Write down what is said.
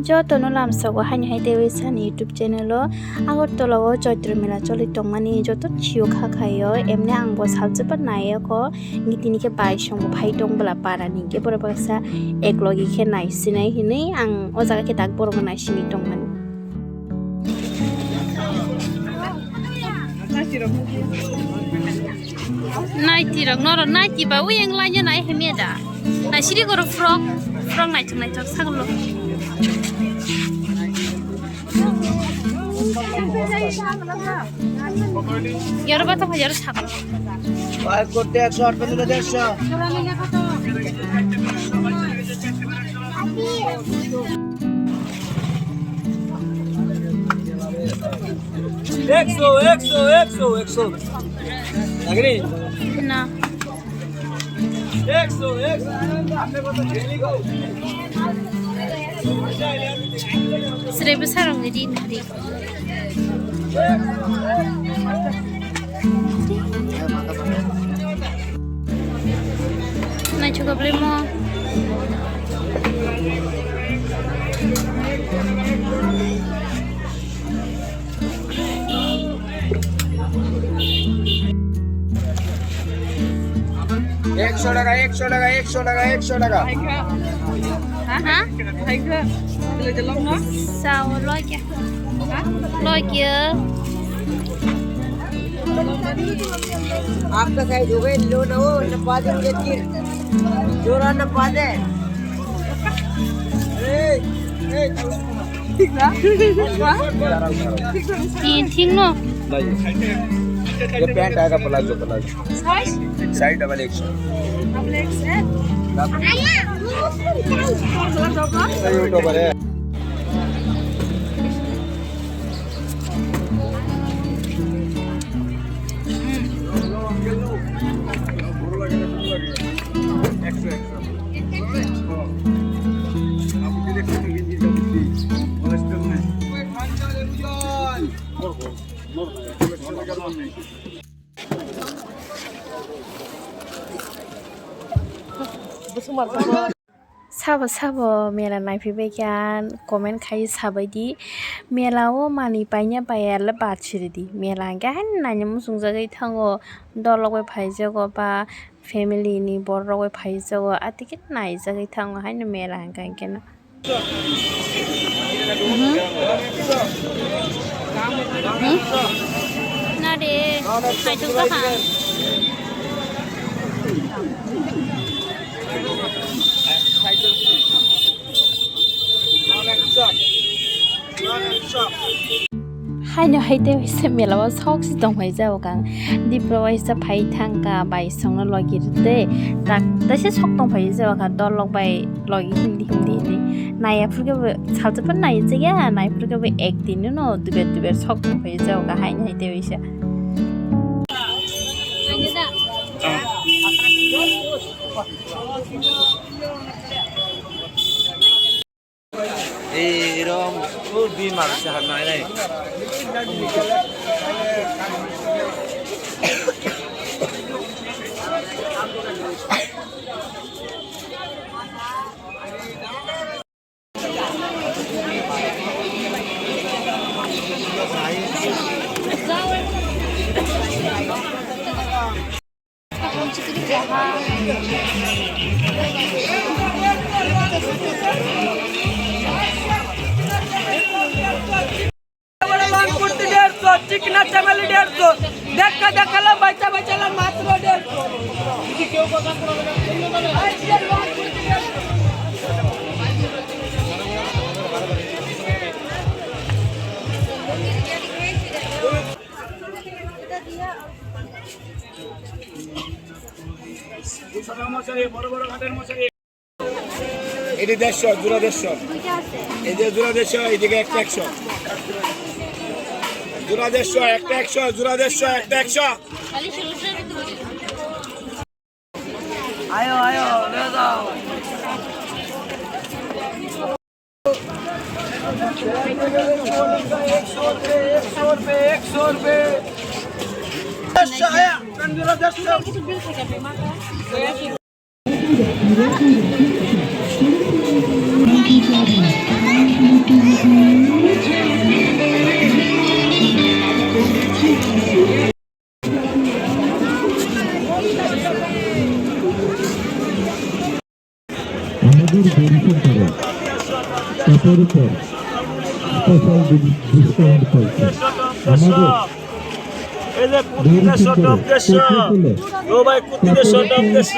যতনো লামসাগো হানি হাইতে ওইসানি ইউটিউব চ্যানেলও আগরতলাও চৈত্র মেলা চলি টংমানি যত চিও খাখাयो এমনি আংবো সালজোবা নায়ক গিতিনিকে বাইসং ভাই দंबला पारानि गे बरबासा एकलगि खे नायसिनाय हिनै आं ओ जागाखे दाग बरबो नायसिनि दंमोन नाइटि रक नर नाइटि बा उ एंलाय नाय हेमेदा नायसिरि गर फ्रक नायथं सागलो यार बात हजार सागलो बाय करते 108 पे 150 100 लगरी ना 100 आपने को तो डेली को Seribu sarung di hari. Nah juga beli mau. एक सौ टका Hah? Sao lôi kìa? Lôi kìa. आपका साइज हो गए लो ना वो नपा दे किर जोरा नपा दे ठीक ना ठीक नो ये पैंट आएगा palazzo size double x YouTuber है Sabo mela naifaibai kyan comment khai sabaidi melao mani paina bayar la bachiridi mela gan nanya musung jagai thango dologoi phaijago ba family ni borrogoi phaijago atikit nai jagai thango haino mela gan kena na de phaitu ka ha Haino haite wise melawa sok si tong phai jao kang dipro wise phai thangka bai songna logi de tak dase sok tong phai jao ka dolok bai logi hindi naya phurge salje pan nai jega nai phurge bai ek din no duber sok tong phai jao ka haino haite wise এরকম দিন মানুষ হার নয় নাই चिकना चमेली 150 देखा बच्चा मात्र 150 এটি 150 জোড়া 150 এই যে জোড়া 150 এদিকে একটা 100 জোড়া 150 একটা 100 জোড়া 150 একটা 100 আয়ো ले जाओ 100 रुपए 100 आया जरा 100 আমাদের গরিব তারপর উপর স্পেশাল ডিসকাউন্ট চলছে আমাদের এই যে কুর্তি 150 ও ভাই কুর্তি 150